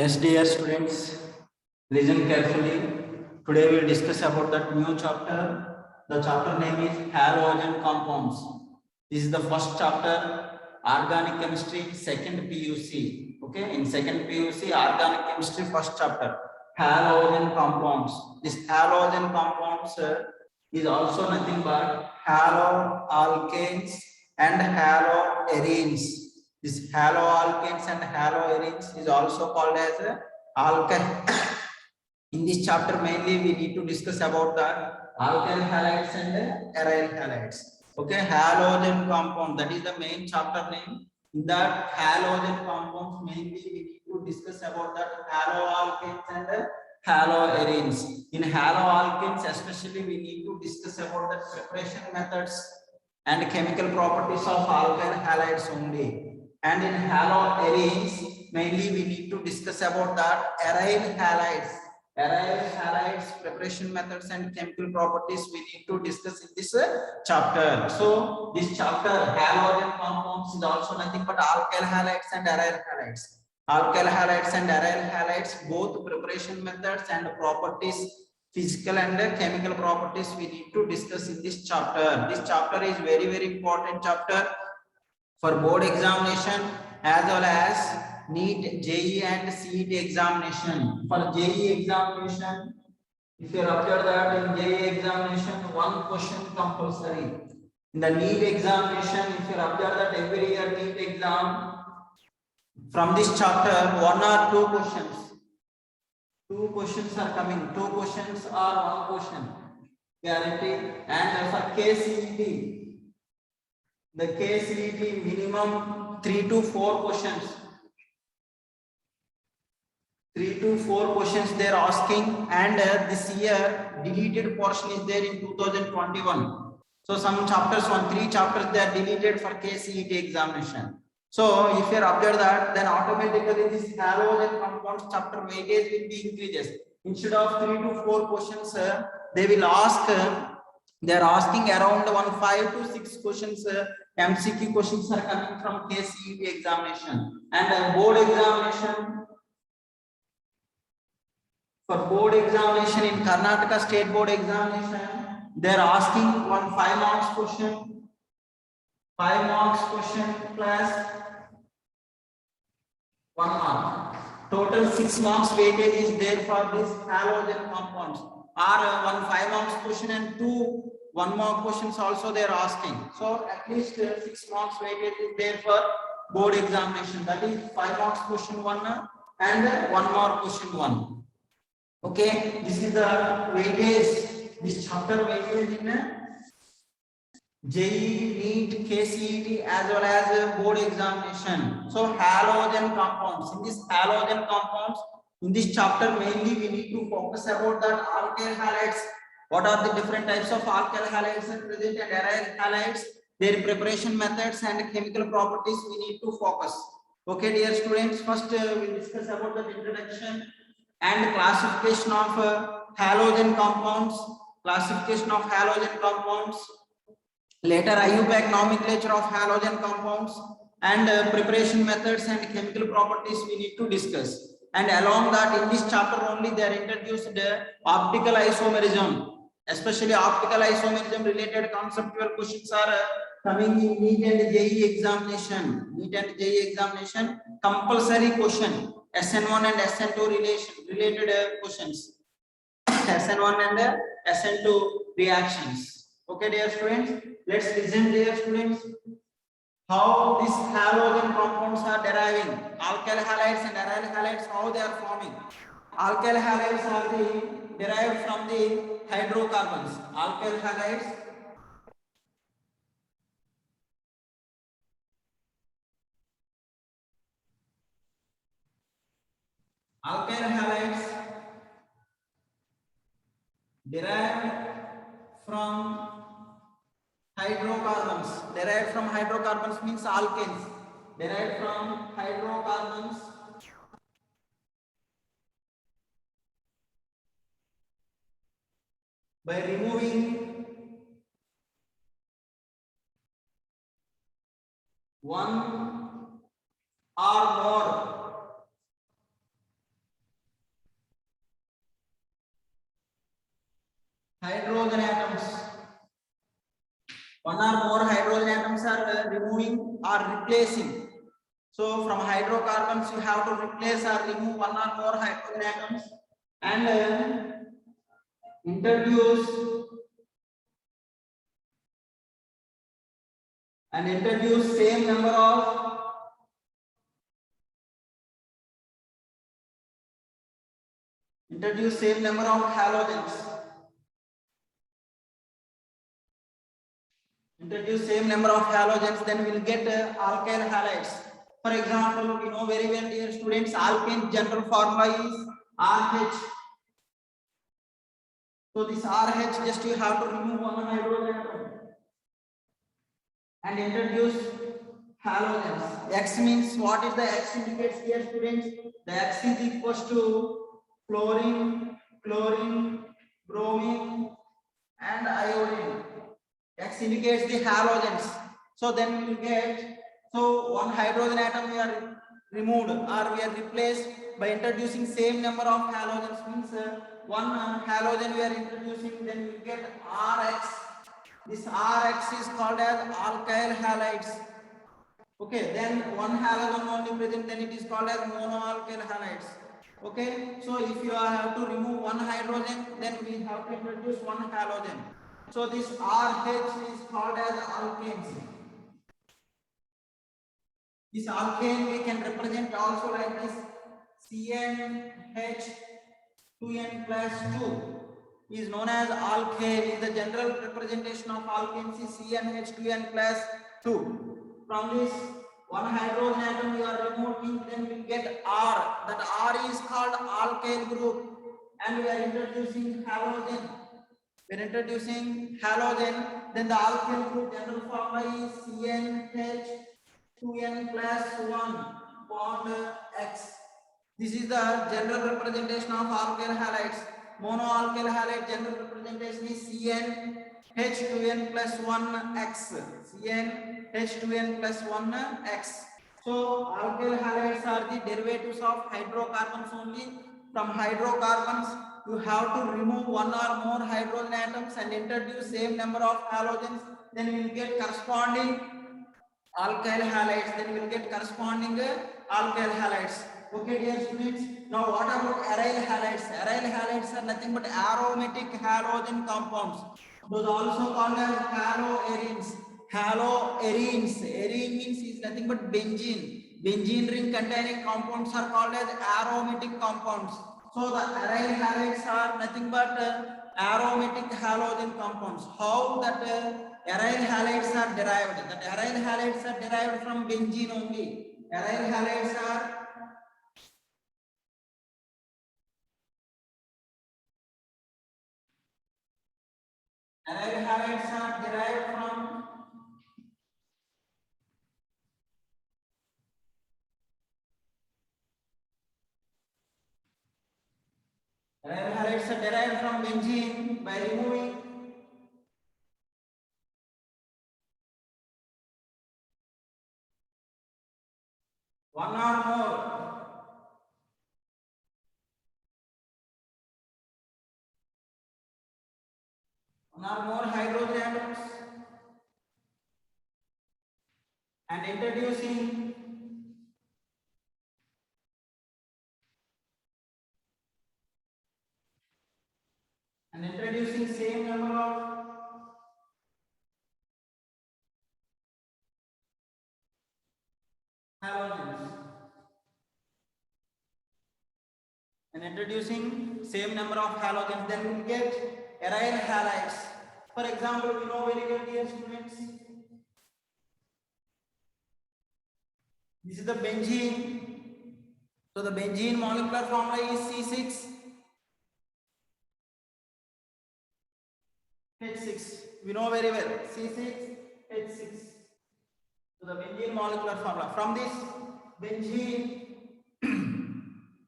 Yes, dear students, listen carefully. Today we will discuss about that new chapter. The chapter name is halogen compounds. This is the first chapter, organic chemistry, second PUC. Okay, in second PUC, organic chemistry, first chapter, halogen compounds. This halogen compounds is also nothing but haloalkanes and haloarenes. This haloalkanes and haloarenes is also called as alkyl. In this chapter, mainly we need to discuss about the alkyl halides and aryl halides. Okay, halogen compound, that is the main chapter name. In that halogen compounds, mainly we need to discuss about that haloalkanes and haloarenes. In haloalkanes, especially we need to discuss about the separation methods and chemical properties of alkyl halides only. And in haloarenes, mainly we need to discuss about that aryl halides. Aryl halides, preparation methods and chemical properties we need to discuss in this chapter. So this chapter, halogen compounds, is also nothing but alkyl halides and aryl halides. Alkyl halides and aryl halides, both preparation methods and properties, physical and chemical properties we need to discuss in this chapter. This chapter is very important chapter for board examination as well as NEET, JEE and CET examination. For JEE examination, if you observe that in JEE examination, one question compulsory. In the NEET examination, if you observe that every year NEET exam, from this chapter, one or two questions. Two questions are coming. Two questions or one question. Guaranteed. And for KCET, the KCET minimum 3 to 4 questions. 3 to 4 questions they are asking, and this year deleted portion is there in 2021. So some chapters, 3 chapters they are deleted for KCET examination. So if you are observe that, then automatically this halogen compounds chapter weightage will be increases. Instead of 3 to 4 questions, they will ask. They are asking around 5 to 6 questions. MCQ questions are coming from KCET examination, and board examination. For board examination in Karnataka State Board examination, they are asking 5 marks question. 5 marks question plus 1 mark. Total 6 marks weightage is there for this halogen compounds. Or 5 marks question and 2 1 mark questions also they are asking. So at least 6 marks weightage is there for board examination. That is 5 marks question 1 and 1 mark question 1. Okay, this is the weightage. This chapter weightage in JEE, NEET, KCET as well as board examination. So halogen compounds. In this halogen compounds, in this chapter mainly we need to focus about that alkyl halides. What are the different types of alkyl halides are present and aryl halides? Their preparation methods and chemical properties we need to focus. Okay, dear students. First we discuss about the introduction and classification of halogen compounds. Classification of halogen compounds. Later, IUPAC nomenclature of halogen compounds and preparation methods and chemical properties we need to discuss. And along that, in this chapter only, they are introduced optical isomerism. Especially optical isomerism related conceptual questions are coming in NEET and JEE examination. NEET and JEE examination compulsory question. SN1 and SN2 related questions. SN1 and SN2 reactions. Okay, dear students, let's listen, dear students, how these halogen compounds are deriving. Alkyl halides and aryl halides, how they are forming. Alkyl halides are derived from the hydrocarbons. Alkyl halides derived from hydrocarbons. Derived from hydrocarbons means alkanes. Derived from hydrocarbons by removing one or more hydrogen atoms. One or more hydrogen atoms are removing or replacing. So from hydrocarbons, you have to replace or remove one or more hydrogen atoms and introduce same number of halogens. Introduce same number of halogens, then we'll get alkyl halides. For example, we know very well, dear students, alkane general formula is RH. So this RH, just you have to remove one hydrogen atom and introduce halogens. X means, what is the X indicates, dear students? The X is equals to fluorine, chlorine, bromine and iodine. X indicates the halogens. So then we will get, so one hydrogen atom we are removed or we are replaced by introducing same number of halogens, means one halogen we are introducing, then we will get Rx. This Rx is called as alkyl halides. Okay, then one halogen only present, then it is called as monoalkyl halides. Okay, so if you have to remove one hydrogen, then we have to introduce one halogen. So this RH is called as alkanes. This alkane we can represent also like this: CnH2n plus 2 is known as alkane. Is the general representation of alkanes is CnH2n plus 2. From this one hydrogen atom you are removing, then we get R. That R is called alkyl group, and we are introducing halogen. When introducing halogen, then the alkyl group general formula is CnH2n plus 1 bond X. This is the general representation of alkyl halides. Monoalkyl halide general representation is CnH2n plus 1X. CnH2n plus 1X. So alkyl halides are the derivatives of hydrocarbons only. From hydrocarbons, you have to remove one or more hydrogen atoms and introduce same number of halogens. Then we will get corresponding alkyl halides. Okay, dear students. Now, what about aryl halides? Aryl halides are nothing but aromatic halogen compounds. Those also called as haloarenes. Arene means is nothing but benzene. Benzene ring containing compounds are called as aromatic compounds. So the aryl halides are nothing but aromatic halogen compounds. How that aryl halides are derived? That aryl halides are derived from benzene only. Aryl halides are derived from benzene by removing one or more hydrogen atoms and introducing same number of halogens then we get aryl halides. For example, we know very well, dear students, this is the benzene. So the benzene molecular formula is C6H6. We know very well, C6H6. So the benzene molecular formula. From this benzene,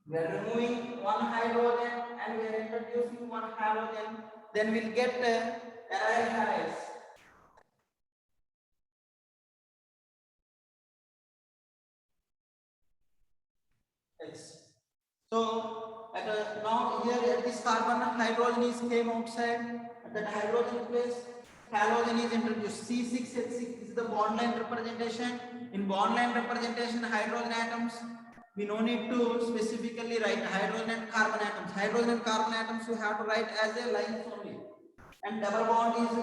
we are removing one hydrogen and we are introducing one halogen. Then we'll get aryl halides. Yes. So now here at this carbon, hydrogen is came outside. that hydrogen place, halogen is introduced. C6H6 is the bond line representation. In bond line representation, hydrogen atoms, we no need to specifically write hydrogen and carbon atoms. Hydrogen and carbon atoms you have to write as a line only. And double bond is,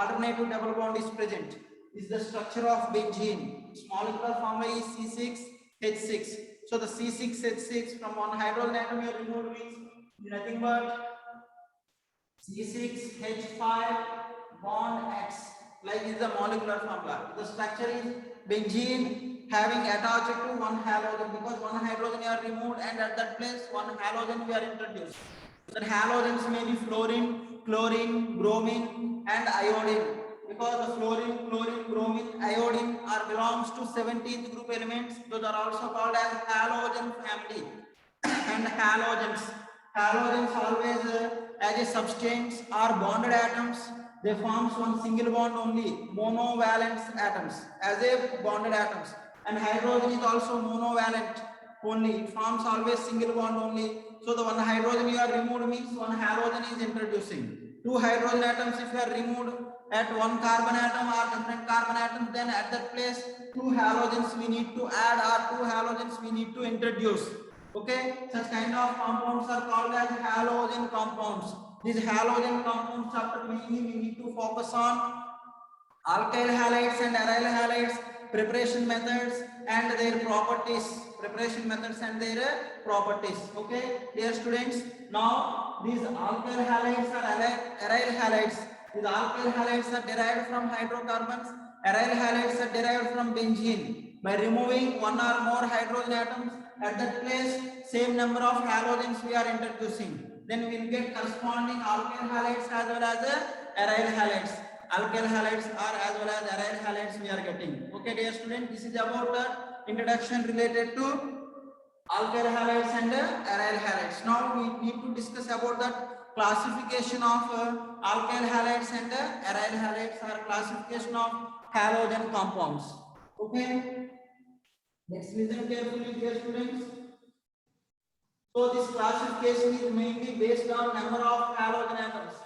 alternative double bond is present. This is the structure of benzene. Its molecular formula is C6H6. So the C6H6 from one hydrogen atom you remove means nothing but C6H5 bond X. Like this is the molecular formula. The structure is benzene having attached to one halogen, because one hydrogen you are removed and at that place one halogen we are introduced. The halogens may be fluorine, chlorine, bromine and iodine. Because the fluorine, chlorine, bromine, iodine are belongs to 17th group elements, those are also called as halogen family. And halogens always as a substance are bonded atoms. They forms one single bond only, monovalent atoms as a bonded atoms. And hydrogen is also monovalent only, it forms always single bond only. So the one hydrogen you are removed means one halogen is introducing. Two hydrogen atoms if you are removed at one carbon atom or different carbon atoms, then at that place two halogens we need to add or two halogens we need to introduce. Okay, such kind of compounds are called as halogen compounds. These halogen compounds chapter mainly we need to focus on alkyl halides and aryl halides, preparation methods and their properties. Okay, dear students, now these alkyl halides or aryl halides. These alkyl halides are derived from hydrocarbons. Aryl halides are derived from benzene. By removing one or more hydrogen atoms, at that place same number of halogens we are introducing. Then we will get corresponding alkyl halides as well as aryl halides. Alkyl halides are as well as aryl halides we are getting. Okay, dear student, this is about the introduction related to alkyl halides and aryl halides. Now we need to discuss about the classification of alkyl halides and aryl halides, or classification of halogen compounds. Okay, let's listen carefully, dear students. So this classification is mainly based on number of halogen atoms.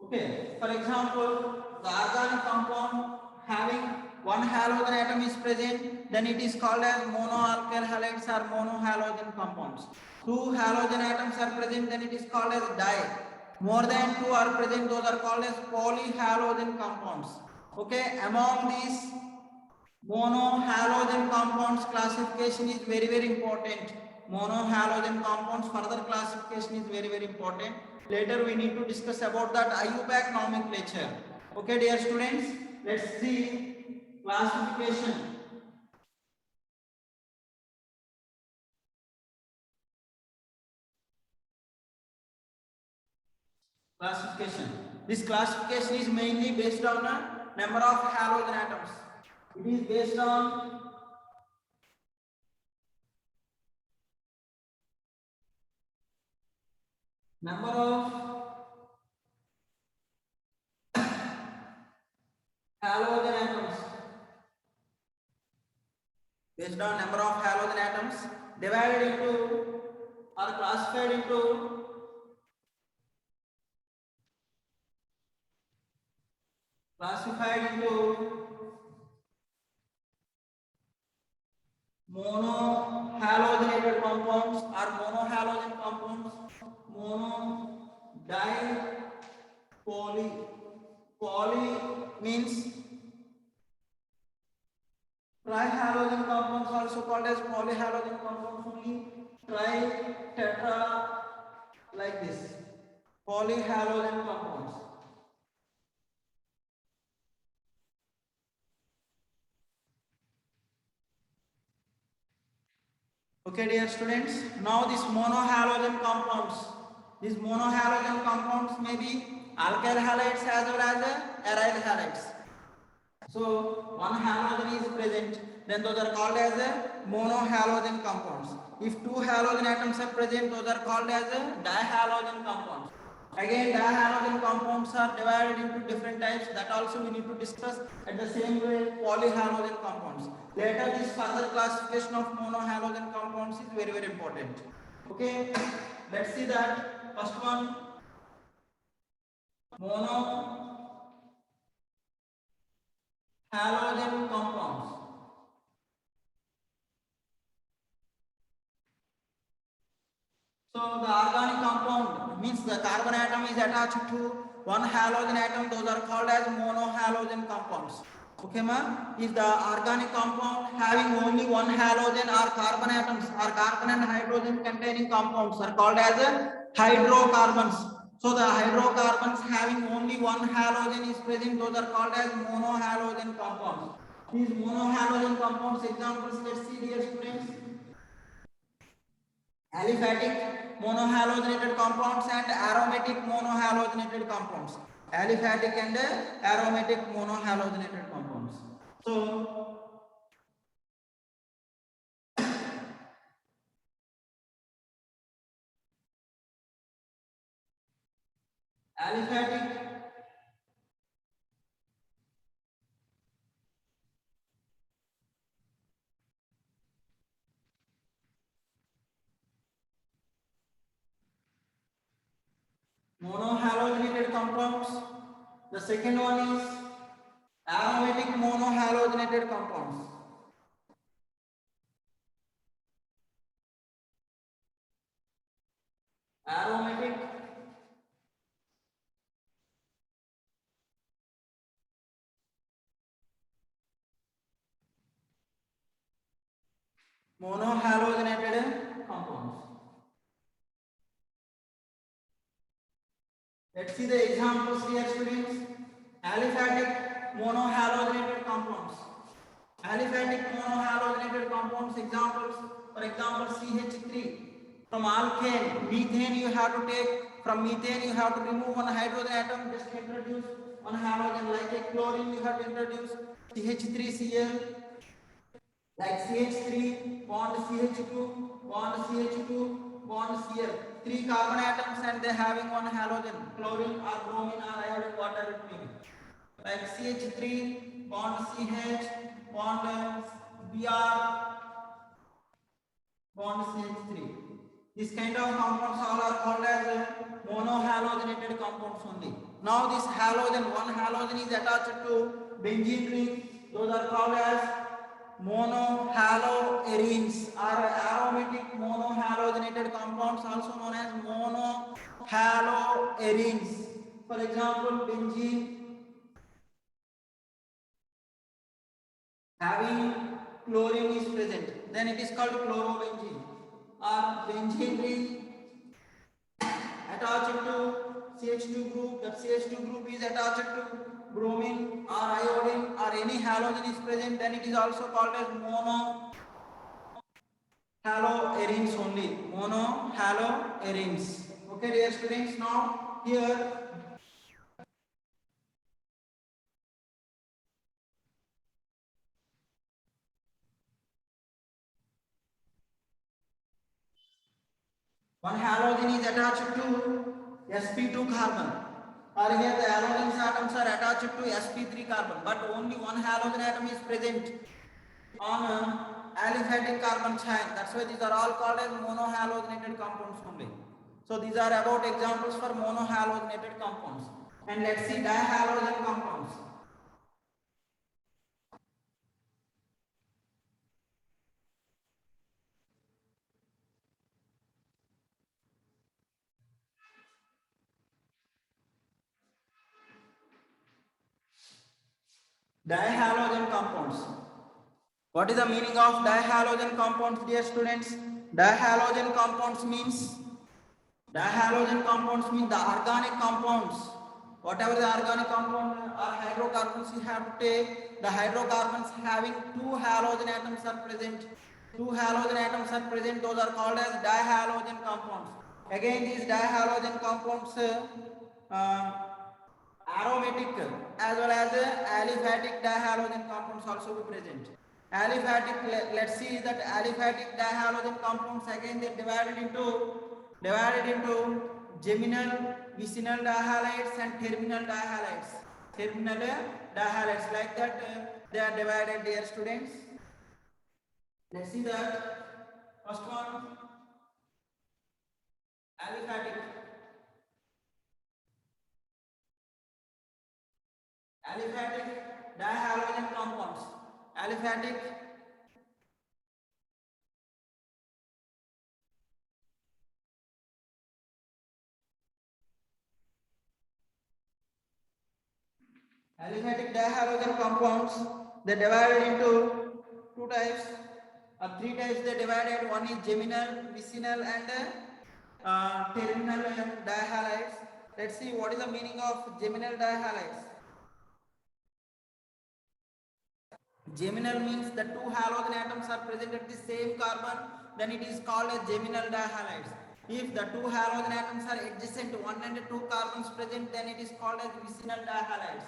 Okay, for example, the organic compound having one halogen atom is present, then it is called as monoalkyl halides or monohalogen compounds. Two halogen atoms are present, then it is called as di. More than two are present, those are called as polyhalogen compounds. Okay, among these monohalogen compounds classification is very important. Monohalogen compounds further classification is very important. Later we need to discuss about that IUPAC nomenclature. Okay, dear students, let's see classification. This classification is mainly based on a number of halogen atoms. It is based on number of halogen atoms. Based on number of halogen atoms divided into or classified into monohalogenated compounds or monohalogen compounds, mono, di, poly. Poly means trihalogen compounds, also called as polyhalogen compounds only. Tri, tetra, like this. Polyhalogen compounds. Okay, dear students, now these monohalogen compounds may be alkyl halides as well as aryl halides. So one halogen is present, then those are called as monohalogen compounds. If two halogen atoms are present, those are called as dihalogen compounds. Again, dihalogen compounds are divided into different types, that also we need to discuss. At the same way, polyhalogen compounds. Later, this further classification of monohalogen compounds is very important. Okay. Let's see that first one, mono halogen compounds. So the organic compound means the carbon atom is attached to one halogen atom. Those are called as monohalogen compounds. Okay, ma? If the organic compound having only one halogen or carbon atoms or carbon and hydrogen containing compounds are called as hydrocarbons. So the hydrocarbons having only one halogen is present. Those are called as monohalogen compounds. These monohalogen compounds examples, let's see, dear students. Aliphatic monohalogenated compounds and aromatic monohalogenated compounds. Aliphatic and aromatic monohalogenated compounds. So aliphatic monohalogenated compounds. The second one is aromatic monohalogenated compounds. Aromatic monohalogenated compounds. Let's see the examples here, students. Aliphatic monohalogenated compounds. Aliphatic monohalogenated compounds examples, for example, CH3. From alkane, methane you have to take, from methane you have to remove one hydrogen atom, just introduce one halogen, like a chlorine you have to introduce CH3Cl, like CH3, bond CH2, bond CH2, bond Cl. Three carbon atoms and they having one halogen, chlorine or bromine or iodine, whatever it may be. Like CH3, bond CH, bond Br, bond CH3. This kind of compounds all are called as monohalogenated compounds only. Now this halogen, one halogen is attached to benzene ring. Those are called as monohaloarenes or aromatic monohalogenated compounds, also known as monohaloarenes. For example, benzene having chlorine is present, then it is called chlorobenzene. Or benzene ring attached to CH2 group, that CH2 group is attached to bromine or iodine or any halogen is present, then it is also called as monohaloarenes only. Monohaloarenes. Okay, dear students, now here one halogen is attached to sp2 carbon, or here the halogen atoms are attached to sp3 carbon, but only one halogen atom is present on aliphatic carbon chain. That's why these are all called as monohalogenated compounds only. So these are about examples for monohalogenated compounds. And let's see dihalogen compounds. Dihalogen compounds. What is the meaning of dihalogen compounds, dear students? Dihalogen compounds means the organic compounds. Whatever the organic compound or hydrocarbons you have to take, the hydrocarbons having two halogen atoms are present. Two halogen atoms are present, those are called as dihalogen compounds. Again, these dihalogen compounds aromatic as well as aliphatic dihalogen compounds also be present. Aliphatic, let's see that aliphatic dihalogen compounds again they divided into geminal, vicinal dihalides and terminal dihalides. Terminal dihalides, like that they are divided, dear students. Let's see that first one, Aliphatic. Aliphatic dihalogen compounds. Aliphatic aliphatic dihalogen compounds, they divided into two types or three types. They divided. One is geminal, vicinal, and terminal dihalides. Let's see what is the meaning of geminal dihalides. Geminal means the two halogen atoms are present at the same carbon, then it is called as geminal dihalides. If the two halogen atoms are adjacent, one and two carbons present, then it is called as vicinal dihalides.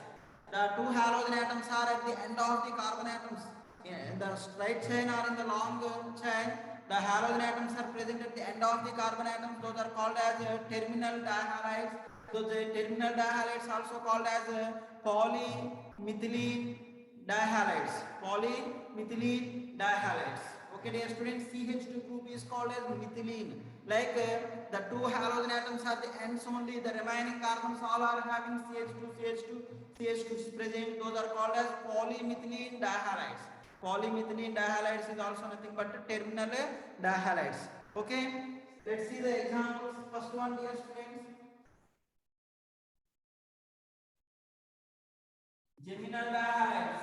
The two halogen atoms are at the end of the carbon atoms. In the straight chain or in the long chain, the halogen atoms are present at the end of the carbon atoms. Those are called as terminal dihalides. So the terminal dihalides also called as polymethylene dihalides. Polymethylene dihalides. Okay, dear students, CH2 group is called as methylene. Like the two halogen atoms are the ends only. The remaining carbons all are having CH2 is present. Those are called as polymethylene dihalides. Polymethylene dihalides is also nothing but terminal dihalides. Okay, let's see the examples. First one, dear students. Geminal dihalides.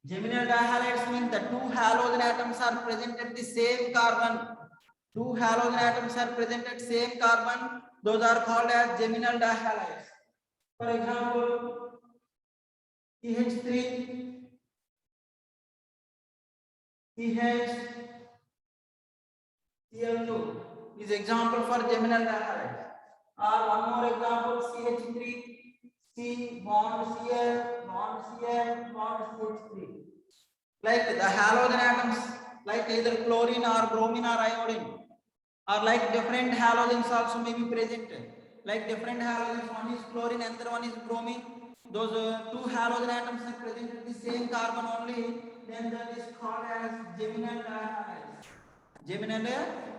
Geminal dihalides mean the two halogen atoms are present at the same carbon. Two halogen atoms are present at same carbon. Those are called as geminal dihalides. For example, CH3, CH, Cl2 is example for geminal dihalides. Or one more example, CH3, C bond Cl, bond Cl, bond CH3. Like the halogen atoms, like either chlorine or bromine or iodine, or like different halogens also may be present. Like different halogens, one is chlorine, another one is bromine. Those two halogen atoms are present at the same carbon only. Then that is called as geminal dihalides. Geminal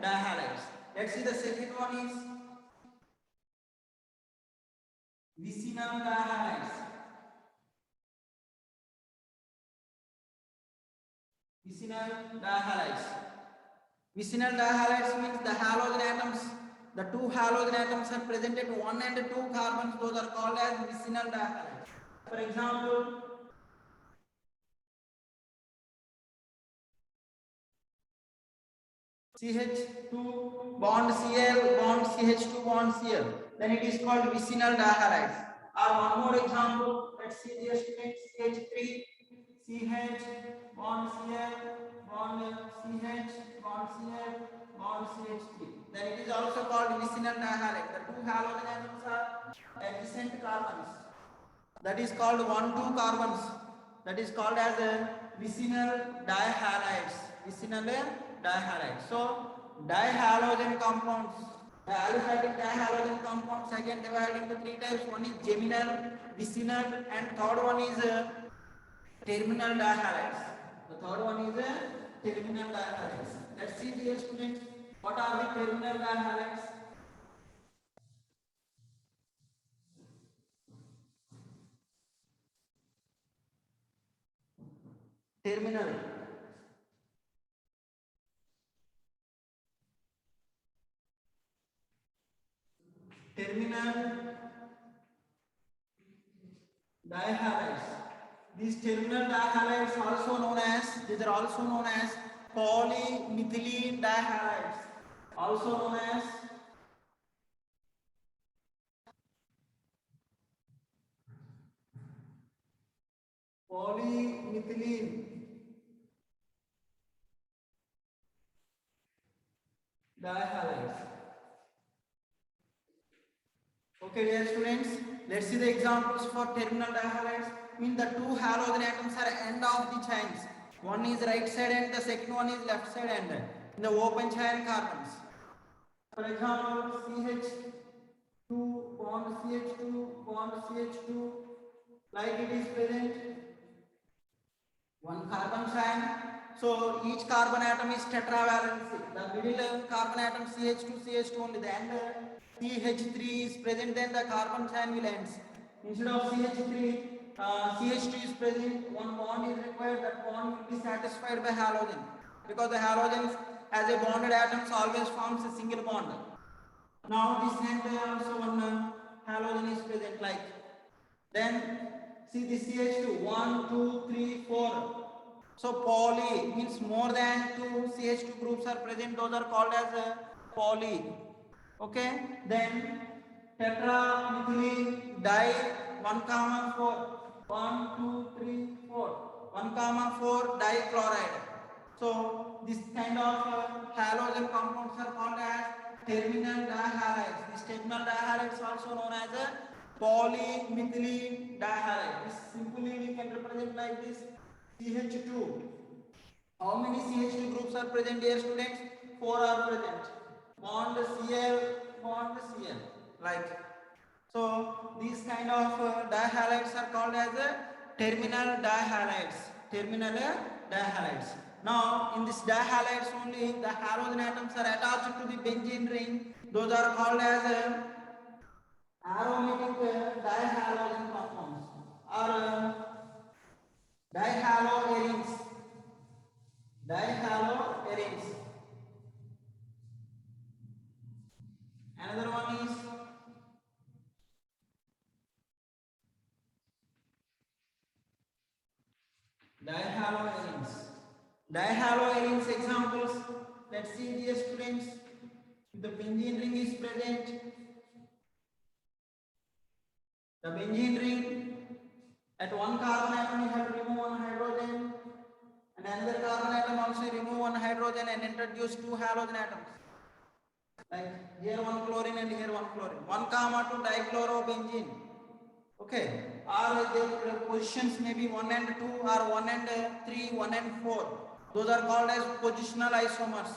dihalides. Let's see the second one is vicinal dihalides. Vicinal dihalides. Vicinal dihalides means the halogen atoms, the two halogen atoms are present at one and two carbons. Those are called as vicinal dihalides. For example, CH2 bond Cl, bond CH2 bond Cl. Then it is called vicinal dihalides. Or one more example, let's see the students, CH3, CH bond Cl, bond CH, bond Cl, bond CH3. Then it is also called vicinal dihalide. The two halogen atoms are adjacent carbons. That is called 1,2 carbons. That is called as a vicinal dihalides. Vicinal dihalides. So dihalogen compounds. The aliphatic dihalogen compounds again divided into three types. One is geminal, vicinal, and third one is terminal dihalides. The third one is terminal dihalides. Let's see, dear students, what are the terminal dihalides? Terminal. Terminal dihalides. These terminal dihalides also known as, these are also known as polymethylene dihalides. Also known as polymethylene dihalides. Okay, dear students, let's see the examples for terminal dihalides. Mean the two halogen atoms are end of the chains. One is right side end, the second one is left side end in the open chain carbons. For example, CH2 bond CH2 bond CH2, like it is present one carbon chain. So each carbon atom is tetravalency. The middle carbon atom CH2 only. Then CH3 is present. Then the carbon chain will ends. Instead of CH3, CH2 is present. One bond is required. That bond will be satisfied by halogen, because the halogen as a bonded atoms always forms a single bond. Now this end also one halogen is present like. Then see the CH2 1, 2, 3, 4. So poly means more than two CH2 groups are present. Those are called as a poly. Okay. Then tetramethylene di 1, 4. 1, 2, 3, 4. 1, 4 dichloride. So this kind of halogen compounds are called as terminal dihalides. This terminal dihalides is also known as a polymethylene dihalide. This simply we can represent like this CH2. How many CH2 groups are present here, students? 4 are present. Bond Cl, bond Cl. Like so, these kind of dihalides are called as terminal dihalides. Terminal dihalides. Now, in this dihalides only, the halogen atoms are attached to the benzene ring. Those are called as aromatic dihalogen compounds or dihaloarenes. Dihaloarenes. Another one is dihaloarenes. Dihaloarenes examples. Let's see, dear students. If the benzene ring is present, the benzene ring at one carbon atom you have to remove one hydrogen, and another carbon atom also remove one hydrogen and introduce two halogen atoms. Like here one chlorine and here one chlorine. 1, 2 dichlorobenzene. Okay. Or their positions may be 1 and 2 or 1 and 3, 1 and 4. Those are called as positional isomers.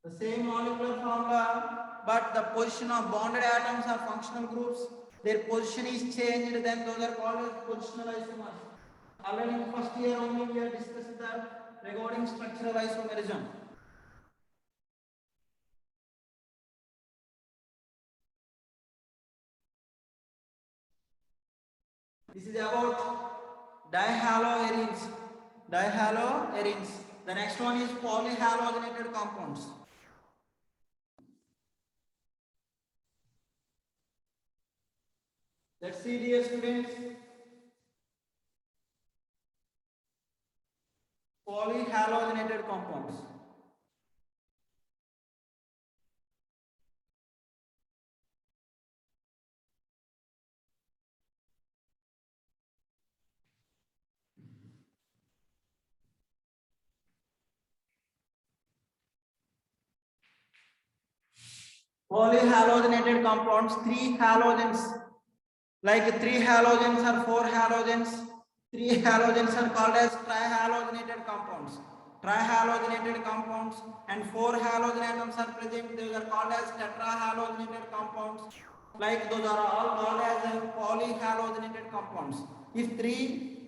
The same molecular formula, but the position of bonded atoms or functional groups, their position is changed, then those are called as positional isomers. Already in first year only we have discussed that regarding structural isomerism. This is about dihaloarenes. Dihaloarenes. The next one is polyhalogenated compounds. Let's see, dear students. Polyhalogenated compounds. Polyhalogenated compounds, 3 halogens. Like 3 halogens or 4 halogens. 3 halogens are called as trihalogenated compounds. Trihalogenated compounds and 4 halogen atoms are present. Those are called as tetrahalogenated compounds. Like those are all called as polyhalogenated compounds. If 3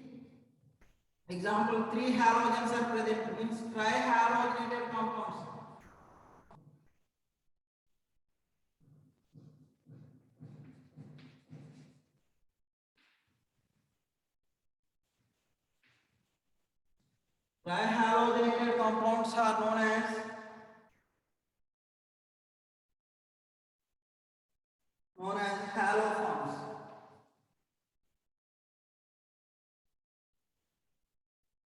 halogens are present, means trihalogenated compounds. Trihalogenated compounds are known as haloforms.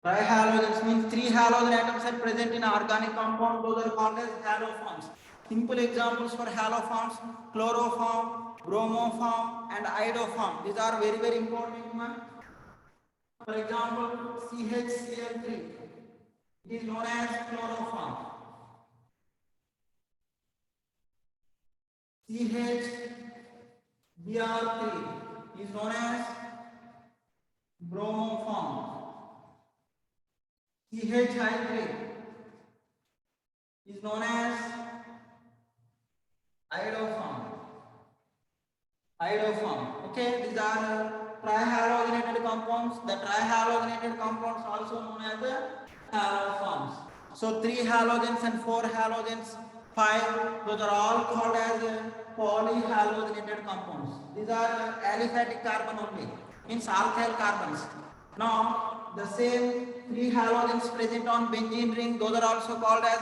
Trihalogens means 3 halogen atoms are present in organic compound. Those are called as haloforms. Simple examples for haloforms: chloroform, bromoform, and iodoform. These are very, very important one. For example, CHCl3. It is known as chloroform. CHBr3 is known as bromoform. CHI3 is known as iodoform. Okay, these are trihalogenated compounds, the trihalogenated compounds also known as the haloforms. So 3 halogens and 4 halogens, 5, those are all called as polyhalogenated compounds. These are aliphatic carbon only, means alkyl carbons. Now the same 3 halogens present on benzene ring, those are also called as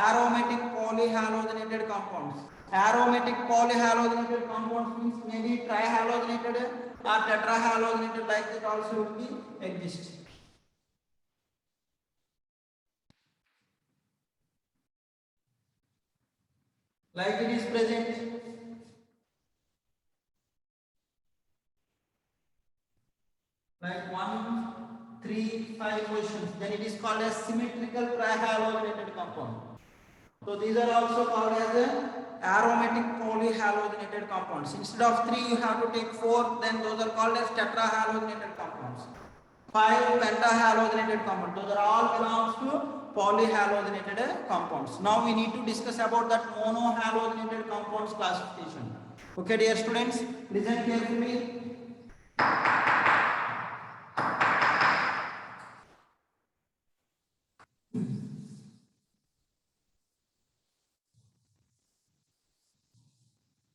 aromatic polyhalogenated compounds. Aromatic polyhalogenated compounds means maybe trihalogenated or tetrahalogenated, like that also will be exist. Like it is present like 1, 3, 5 positions, then it is called as symmetrical trihalogenated compound. So these are also called as aromatic polyhalogenated compounds. Instead of 3 you have to take 4, then those are called as tetrahalogenated compounds. 5 pentahalogenated compounds, those are all belongs to polyhalogenated compounds. Now we need to discuss about that monohalogenated compounds classification. Okay dear students, listen carefully.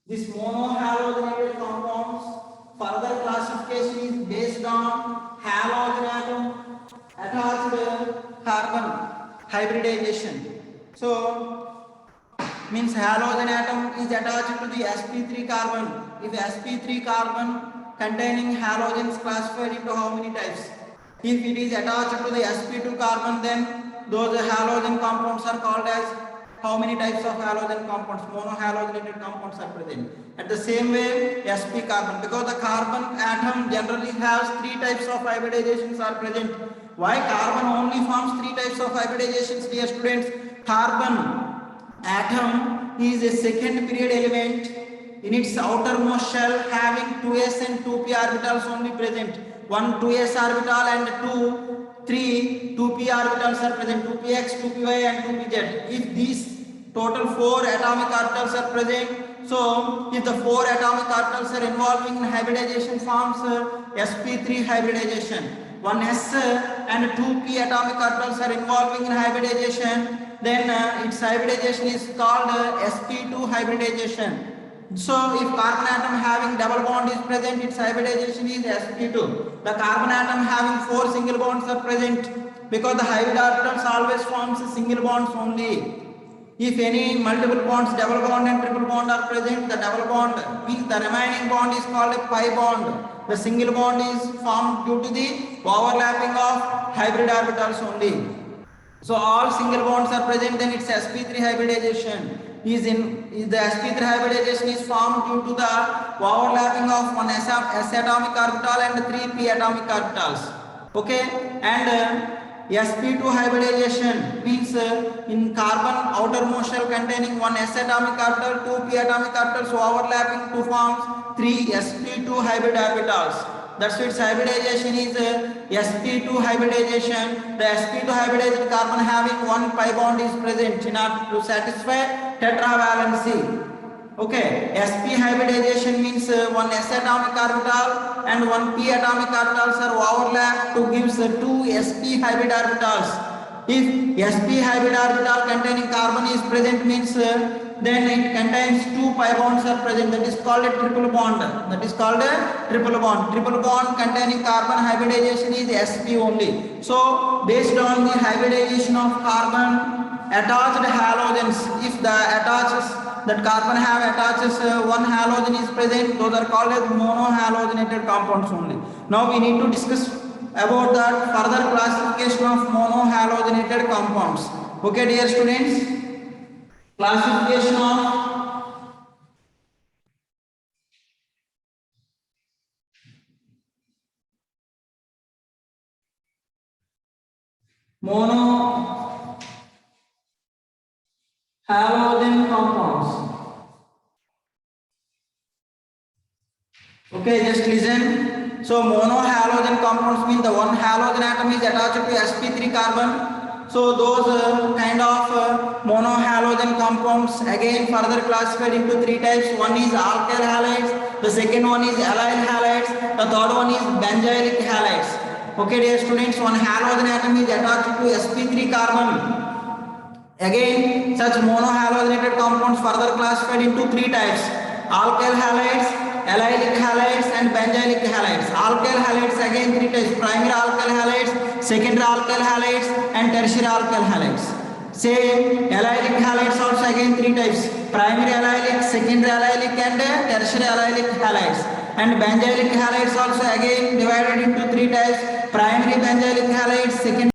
This monohalogenated compounds further classification is based on halogen atom attached carbon hybridization. So means halogen atom is attached to the sp3 carbon. If sp3 carbon containing halogens classified into how many types? If it is attached to the sp2 carbon, then those halogen compounds are called as how many types of halogen compounds? Monohalogenated compounds are present. At the same way, sp carbon, because the carbon atom generally has 3 types of hybridizations are present. Why carbon only forms 3 types of hybridizations, dear students? Carbon atom is a second period element in its outermost shell having 2s and 2p orbitals only present. One 2s orbital and 3 2p orbitals are present, 2px, 2py and 2pz. If these total 4 atomic orbitals are present, so if the 4 atomic orbitals are involving in hybridization forms sp3 hybridization. One s and 2p atomic orbitals are involving in hybridization, then its hybridization is called sp2 hybridization. So if carbon atom having double bond is present, its hybridization is sp2. The carbon atom having 4 single bonds are present, because the hybrid orbitals always forms single bonds only. If any multiple bonds, double bond and triple bond are present, the double bond means the remaining bond is called a pi bond. The single bond is formed due to the overlapping of hybrid orbitals only. So all single bonds are present, then its sp3 hybridization the sp3 hybridization is formed due to the overlapping of one s atomic orbital and 3 p atomic orbitals. Okay, and sp2 hybridization means in carbon outermost shell containing one s atomic orbital, 2 p atomic orbitals overlapping to form 3 sp2 hybrid orbitals. That's why its hybridization is sp2 hybridization. The sp2 hybridized carbon having 1 pi bond is present in order to satisfy tetravalency. Okay, sp hybridization means one s atomic orbital and 1 p atomic orbitals are overlapped to gives 2 sp hybrid orbitals. If sp hybrid orbital containing carbon is present means then it contains 2 pi bonds are present. That is called a triple bond. That is called a triple bond. Triple bond containing carbon hybridization is sp only. So based on the hybridization of carbon attached halogens, if the that carbon attaches one halogen is present, those are called as monohalogenated compounds only. Now we need to discuss about that further classification of monohalogenated compounds. Okay dear students, classification of monohalogen compounds. Okay, just listen. So monohalogen compounds mean the one halogen atom is attached to sp3 carbon. So those kind of monohalogen compounds again further classified into 3 types. One is alkyl halides, The second one is allyl halides. The third one is benzylic halides. Okay, dear students, one halogen atom is attached to sp3 carbon. Again, such monohalogenated compounds further classified into three types: alkyl halides, allylic halides, and benzylic halides. Alkyl halides again three types: primary alkyl halides, secondary alkyl halides, and tertiary alkyl halides. Say allylic halides also again three types: primary allylic, secondary allylic, and tertiary allylic halides. And benzylic halides also again divided into three types: primary benzylic halides, secondary